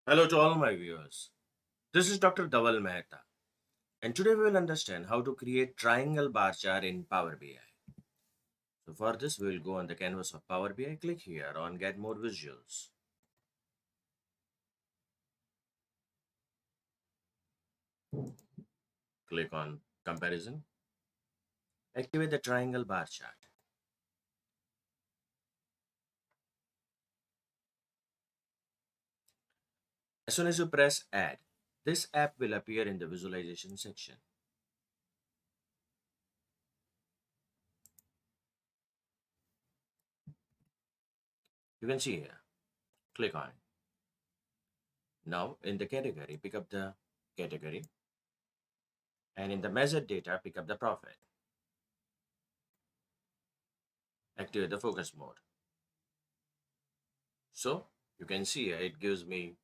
Hello to all my viewers. This is Dr. Dhaval Maheta, and today we will understand how to create triangle bar chart in Power BI. So for this, we will go on the canvas of Power BI. Click here on Get More Visuals. Click on Comparison. Activate the triangle bar chart. As soon as you press Add, this app will appear in the visualization section. You can see here. Click on it. Now in the category, pick up the category, and in the measured data, pick up the profit. Activate the focus mode. So you can see here it gives me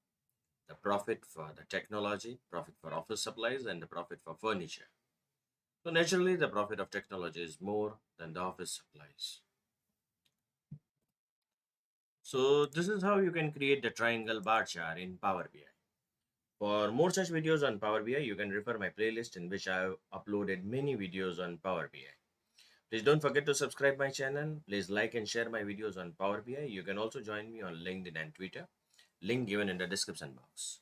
the profit for the technology, profit for office supplies, and the profit for furniture. So naturally, the profit of technology is more than the office supplies. So this is how you can create the triangle bar chart in Power BI. For more such videos on Power BI, you can refer my playlist in which I have uploaded many videos on Power BI. Please don't forget to subscribe my channel. Please like and share my videos on Power BI. You can also join me on LinkedIn and Twitter. Link given in the description box.